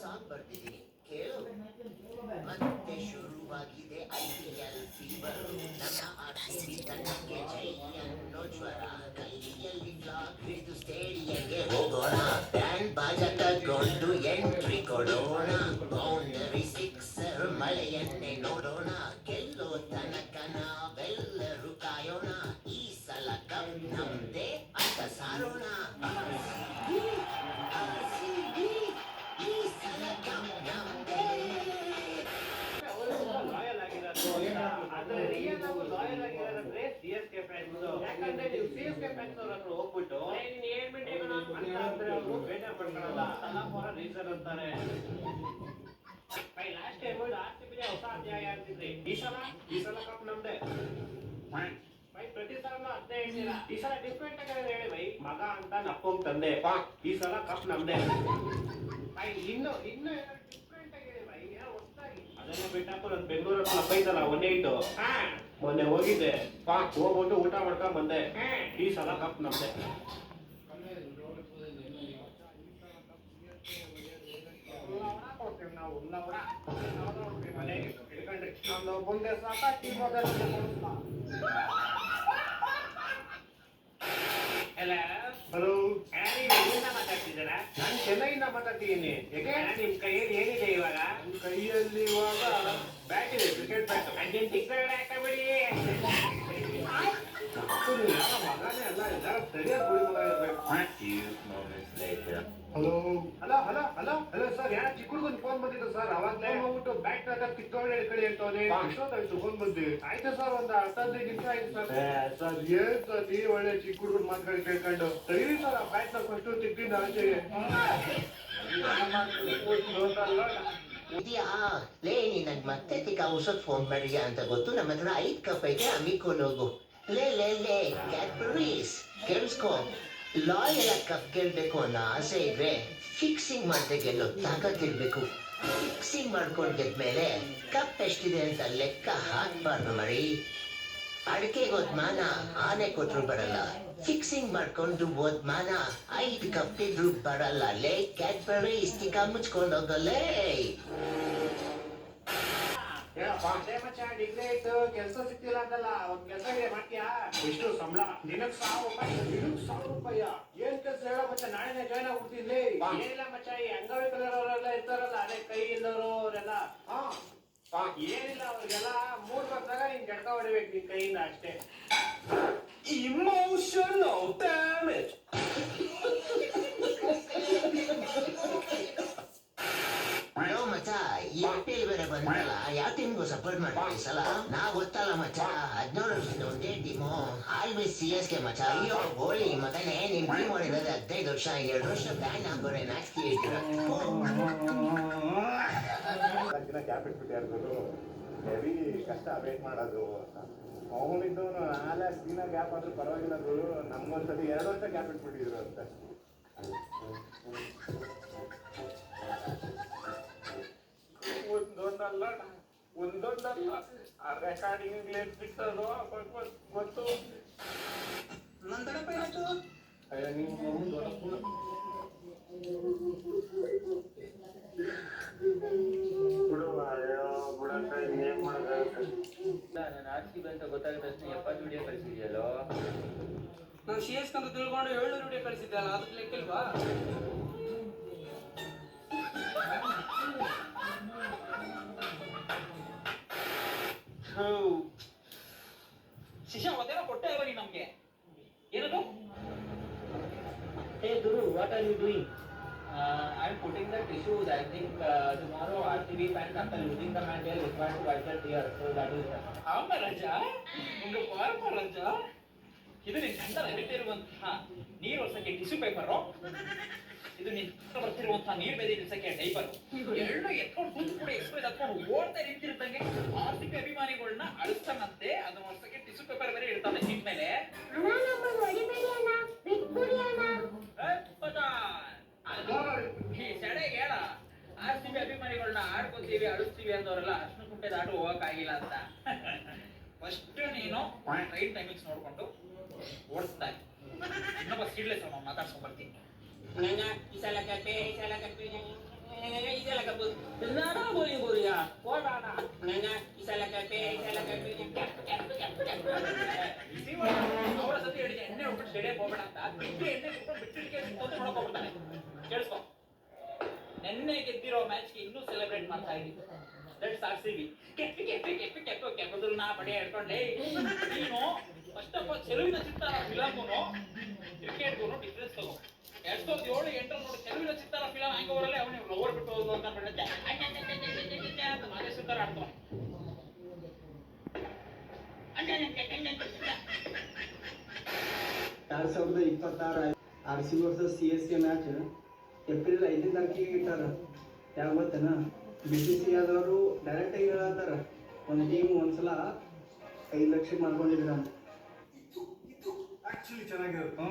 Song ಬರ್ತಿದ್ದೀನಿ ಕೇಳು. ಮತ್ತೆ ಶುರುವಾಗಿದೆ IPL ಫೀವರ್. ನಮ್ಮ RCB ತಂಡಕ್ಕೆ ಜೈ ಅನ್ನೋ ಜ್ವರ. ಕೈಯಲ್ಲಿ ಫ್ಲಾಗ್ ಹಿಡಿದು ಸ್ಟೇಡಿಯಂಗೆ ಹೋಗೋಣ. ಬ್ಯಾಂಡ್ ಬಾಜ ತಗೊಂಡು ಎಂಟ್ರಿ ಕೊಡೋಣ. ಬೌಂಡರಿ ಸಿಕ್ಸರ್ ಮಳೆಯನ್ನೇ ನೋಡೋಣ. ಗೆಲ್ಲೋ ತನಕ ನಾವೆಲ್ಲರೂ ಕಾಯೋಣ. ಈ ಸಲ ಕಪ್ ನಮ್ದೇ ಅಂತ ಸಾರೋಣ. RCB ಈ ಸಲ ಕಪ್ ನಮ್ದೇ. ಲಾಯಲ್ ಆಗಿರೋದು ಆದ್ರೆ ರಿಯಲ್ ಆಗಿ ಲಾಯಲ್ ಆಗಿರೋದಂದ್ರೆ CSK ಫ್ಯಾನ್ಸ್. ಯಾಕಂದ್ರೆ ನೀವು CSK ಫ್ಯಾನ್ಸ್ ಅವ್ರ ಹತ್ರ ಹೋಗ್ಬಿಟ್ಟು ನೀನ್ ಏನ್ ಬಿಟ್ಟಿರೋಣ ಅಂತ ಅಂದ್ರೆ ಅವರು ಬೇಜಾರ್ ಪಡ್ಕೊಳ್ಳಲ್ಲ. ಫಾರ್ ರೀಸನ್ ಅಂತಾರೆ. ಲಾಸ್ಟ್ ಟೈಮ್ RCB ಹೊಸ ಅಧ್ಯಾಯ ಅಂತಿದ್ರಿ. ಈ ಸಲ ಕಪ್ ನಮ್ದೆ. ಪ್ರತಿ ಸಲ ಅದೇ ಹೇಳ್ತೀರಾ. ಈ ಸಲ ಡಿಫ್ರೆಂಟ್ ಆಗಿ ಹೇಳಿ ಬೈ. ಮಗ ಅಂತ ನಪ್ಪೋಗ್ ತಂದೆ. ಈ ಸಲ ಕಪ್ ನಮ್ದೆ. ಇನ್ನು ಡಿಫ್ರೆಂಟ್ ಆಗಿ ಹೇಳಿ ಬೈ. ಅದನ್ನ ಬಿಟ್ಟಾಕು ನನ್ ಬೆಂಗಳೂರಲ್ಲಿ ಹಬ್ಬ ಐತಲ್ಲ 1-8 ಮೊನ್ನೆ ಹೋಗಿದ್ದೆ. ಹೋಗ್ಬಿಟ್ಟು ಊಟ ಮಾಡ್ಕೊಂಡ್ ಬಂದೆ. ಈ ಸಲ ಕಪ್ ನಮ್ದೆ. ನಾವು ಹಿಡ್ಕೊಂಡ್ರಿ ನಮ್ದು ಮುಂದೆ ಸಾಕ ಟೀಮ್ ಹಲೋ ಎಲ್ಲಿಂದ ಮಾತಾಡ್ತಿದ್ದೀರಾ? ನಾನು ಚೆನ್ನೈಯಿಂದ ಮಾತಾಡ್ತಿದ್ದೀನಿ. ಯಾಕೆ ನಿಮ್ ಕೈಯಲ್ಲಿ ಏನಿದೆ ಇವಾಗ? ನಿಮ್ ಕೈಯಲ್ಲಿ ಇವಾಗ ಬ್ಯಾಟ್ ಇದೆ, ಕ್ರಿಕೆಟ್ ಬ್ಯಾಟ್. ಅದೇನು ಚಿಕ್ಕ ಹಾಕಬೇಡಿ. ಮಗನೇ ಅಲ್ಲ, ಎಲ್ಲರೂ ಸರಿಯಾಗಿ hello hello hello hello hello sir, ಯಾರ ಚಿಕ್ಕ ಹುಡುಗನ್ ಫೋನ್ ಬಂದಿದ್ದು ಸರ್. ಅವಾಗಲೇ ಹೋಗ್ಬಿಟ್ಟು ಬ್ಯಾಟ್ ಕಿತ್ಕೊಂಡು ಹೇಳಿ ಅಂತವನೇ. ಇಷ್ಟೊತ್ತಾಯ್ತು ಫೋನ್ ಬಂದು. ಆಯ್ತು ಸರ್, ಒಂದು 10-15 ನಿಮಿಷ ಆಯ್ತು ಸರ್. ಸರ್ ಏನ್ ಸರ್ ನೀವು ಒಳ್ಳೆ ಚಿಕ್ಕ ಹುಡುಗನ್ ಮಾತುಗಳು ಕೇಳ್ಕೊಂಡು ಸರಿ ಸರ್. ಆ ಬ್ಯಾಟ್ ನ ಫಸ್ಟ್ ತಿಕ್ಕಿಂದ ಆಚೆಗೆ ಇದೆಯಾ ಲೇ, ನೀನ್ ಮತ್ತೆ ತಿಕ್ಕ ಔಷಧ ಫೋನ್ ಮಾಡಿದ್ಯಾ ಅಂತ ಗೊತ್ತು. ನಮ್ಮ ಹತ್ರ 5 ಕಪ್ ಐತೆ, ಅಮ್ಮಿಕೊಂಡು ಹೋಗು. ಲೇ ಕ್ಯಾಡ್ಬರೀಸ್ ಕೇಳಿಸ್ಕೊ. ಲಾಯಲ್ ಕಪ್ ಗೆಲ್ಬೇಕು ಅನ್ನೋ ಆಸೆ ಇದ್ರೆ ಫಿಕ್ಸಿಂಗ್ ಮಾಡದೆ ಗೆಲ್ಲೋ ತಾಕತ್ತಿರ್ಬೇಕು. ಫಿಕ್ಸಿಂಗ್ ಮಾಡ್ಕೊಂಡು ಗೆದ್ಮೇಲೆ ಕಪ್ ಎಷ್ಟಿದೆ ಅಂತ ಲೆಕ್ಕ ಹಾಕ್ಬಾರ್ದು ಮರಿ. ಅಡಿಕೆಗೆ ಹೋದ್ಮಾನ ಆನೆ ಕೊಟ್ರು ಬರಲ್ಲ. ಫಿಕ್ಸಿಂಗ್ ಮಾಡ್ಕೊಂಡು ಹೋದ್ಮಾನ 5 ಕಪ್ ಇದ್ರು ಬರಲ್ಲ. ಲೇ ಕ್ಯಾಡ್ಬರೀಸ್ ತಿಕ್ಕ ಮುಚ್ಕೊಂಡು ಹೋಗಲ್ಲೇ. ಡಿಗ್ರಿ ಆಯ್ತು, ಕೆಲಸ ಸಿಕ್ತಿಲ್ಲ ಅಂತಲ್ಲ. ಒಂದ್ ಕೆಲಸ ಮಾಡ್ತೀಯಾ? ಎಷ್ಟು ಸಂಬಳ? ದಿನಕ್ಕೆ 1000 ರೂಪಾಯಿ. ದಿನಕ್ಕೆ 1000 ರೂಪಾಯಿ? ಏನ್ ಕೆಲಸ ಹೇಳೋ ಮಚ್ಚ, ನಾಳೆನೆ ಜಾಯ್ನ್ ಆಗ್ಬಿಡ್ತೀನಿ. ಏನಿಲ್ಲ ಮಚ್ಚ, ಈ ಅಂಗವಿಕಲರವರೆಲ್ಲ ಇರ್ತಾರಲ್ಲ, ಅದೇ ಕೈ ಇಲ್ಲವರು ಅವರೆಲ್ಲ. ಏನಿಲ್ಲ, ಅವ್ರಿಗೆಲ್ಲ 3 ವರ್ಷದಾಗ ನೀನ್ ಜಡ್ಕ ಹೊಡಿಬೇಕು ನಿನ್ ಕೈಯಿಂದ ಅಷ್ಟೇ. Emotional damage. ಮಚ್ಚ, ಈ IPL ಬೇರೆ ಬಂದಲ್ಲ, ಯಾವ ಟೀಮ್ಗೂ ಸಪೋರ್ಟ್ ಮಾಡ್ತೀವಿ ಈ ಸಲ? ನಾವ್ ಗೊತ್ತಲ್ಲ ಮಚ್ಚ, 17 ವರ್ಷದ ಒಂದೇ ಟೀಮು. ಆಲ್ವೇಸ್ CSK ಮಚ್ಚ. ಅಯ್ಯೋ ಗೋಳಿ ಮಗನೇ, ನಿಮ್ ಟೀಮ್ ಹೊಡಿರೋದು 15 ವರ್ಷ, 2 ವರ್ಷ ಬ್ಯಾನ್ ಹಾಕೋರೆ ನಾಸ್ತಿ ಹೇಳ್ತೀರ. ಗ್ಯಾಪ್ ಇಟ್ಬಿಟ್ಟು ಹೆವಿ ಕಷ್ಟ ವೇಟ್ ಮಾಡೋದು. ಅವನಿದ್ದು 4 ದಿನ ಗ್ಯಾಪ್ ಆದ್ರೂ ಪರವಾಗಿಲ್ಲ ಗುರು. ನಮ್ಗೊಂದ್ಸತಿ 2 ವರ್ಷ ಗ್ಯಾಪ್ ಇಟ್ಬಿಟ್ಟಿದ್ರು ಅಂತ. ಒಂದೊಂದಲ್ಲ ಆ ರೆಕಾರ್ಡಿಂಗ್ ಲೇಟ್ ಬಿಟ್ಟದು ಮತ್ತು ನನ್ನ ತಡಪ್ಪ ಏನಾಯ್ತು? ಅಯ್ಯೋ ನೀವು ಬಿಡು. ಅಯ್ಯೋ ಬಿಡಕ್ಕ, ಇನ್ನೇನ್ ಮಾಡೋದು? ನಾನು RCB ಅಂತ ಗೊತ್ತಾದ ತಕ್ಷಣ 70 ವಿಡಿಯೋ ಕಳಿಸಿದ್ಯಲ್ಲೋ. ನಾನು CSK ಅಂತ ತಿಳ್ಕೊಂಡು 700 ವಿಡಿಯೋ ಕಳಿಸಿದ್ದೆ ಅಲ್ಲ, ಅದಕ್ಕೆ ಲೆಕ್ಕಿಲ್ವಾ? ಶಿಷ್ಯ ಅದೇನೋ ಕೊಟ್ಟೆ ಇವಾಗ ನಮ್ಗೆ ಏನದು? Hey Guru, what are you doing? I'm putting the tissues. I think tomorrow RCB fans after losing the match they are required to wipe their tears. So that is ಆಮ ರಾಜ, ಉಂಗ ಪಾರ್ಪ ರಾಜ, ಇದು ನಿನ್ ಗಂಡ ನಡೀತಿರುವಂತಹ ನೀರು ವರ್ಷಕ್ಕೆ ಟಿಶ್ಯೂ ಪೇಪರು, ಇದು ನಿನ್ ಬರ್ತಿರುವಂತಹ ನೀರು ಬೇರೆ ನಿಲ್ಸಕ್ಕೆ diaper. ಎರಡು ಎತ್ಕೊಂಡು ಕೂತು ಕೂಡ ಎಕ್ಸ್ಪ್ರೆಸ್ ಹತ್ಕೊಂಡು ಓಡ್ತಾ ನಿಂತಿರ್ತಂಗೆ RCB ಅಭಿಮಾನಿಗಳನ್ನ ಅಳಿಸ್ತಾನಂತೆ. ಅದನ್ನ ವರ್ಷಕ್ಕೆ ಟಿಶ್ಯೂ ಪೇಪರ್ ಬೇರೆ ಇಡ್ತಾನೆ ಸೀಟ್ ಮೇಲೆ. ಸೆಡೆಗೆ ಹೇಳ, RCB ಅಭಿಮಾನಿಗಳನ್ನ ಆಡ್ಕೋತೀವಿ ಅಳಿಸ್ತೀವಿ ಅಂದವರೆಲ್ಲ ಅರ್ಶನ ಕುಂಟೆ ದಾಟು ಹೋಗಕ್ಕಾಗಿಲ್ಲ ಅಂತ. ಫಸ್ಟ್ ನೀನು ರೈಟ್ ಟೈಮಿಂಗ್ಸ್ ನೋಡ್ಕೊಂಡು ಓಡಿಸ್ತಾ ಇನ್ನೊಬ್ಬ ಸೀಡ್ಲೆಸ್ ಮಾತಾಡ್ಸ್ಕೊಂಡ್ ಬರ್ತೀನಿ. ಈ ಸಲ ಕಪ್ಪೆ Nada boleh ya. Kau mana? Nanya isalah kape. ಅವರ ಸತಿ ಹೇಳಿದೆ ಎಣ್ಣೆ ಹೋಗ್ಬಿಟ್ಟು ಸ್ಟೇಡಿಯಂ ಹೋಗ್ಬೇಡ ಅಂತ ಎಣ್ಣೆ ಬಿಟ್ಟಿಗೆ ನೋಡ್ಕೊಂಡ್ಬಿಡ್ತಾನೆ. ಕೇಳಿಸ್ಕೊ, ನೆನ್ನೆ ಗೆದ್ದಿರೋ ಮ್ಯಾಚ್ಗೆ ಇನ್ನೂ ಸೆಲೆಬ್ರೇಟ್ ಮಾಡ್ತಾ ಇದ್ದೀವಿ. That's RCB. ಕೆಪ್ಪದ್ರು ನಾ ಬಡಿ ಹೇಳ್ಕೊಂಡೆ. ನೀನು ಫಸ್ಟ್ ಆಫ್ ಆಲ್ ಚೆಲುವಿನ ಚಿತ್ತಾರ ಫಿಲಮ್ನು ಕ್ರಿಕೆಟ್ಗೂ ಡಿಫ್ರೆನ್ಸ್ ತಗೋ. 2007-8 ನೋಡಿ ಚೆಲುವಿನ ಚಿತ್ತಾರ ಫಿಲಮ್ ಹ್ಯಾಂಗ್ ಓವರಲ್ಲಿ ಅವನು ಲವರ್ ಬಿಟ್ಟು ಹೋದ್ರು ಅಂತ ಬಿಡುತ್ತೆ ಅಂತ ಮಾದೇ ಸುತ್ತಾರ ಆಡ್ತಾನೆ. 2026 RCB versus CSK match April 5ನೇ ತಾರೀಕಿಗೆ ಇಟ್ಟಾರ. ಯಾವ ಗೊತ್ತೇನ? BCCI ಆದವರು ಡೈರೆಕ್ಟ್ ಆಗಿ ಹೇಳತ್ತಾರ, ಒಂದು ಟೀಮ್ ಒಂದ್ಸಲ 5 ಲಕ್ಷ ಮಾಡ್ಕೊಂಡಿದ್ರ ಅಂತ. ಆಕ್ಚುಲಿ ಚೆನ್ನಾಗಿರುತ್ತೆ.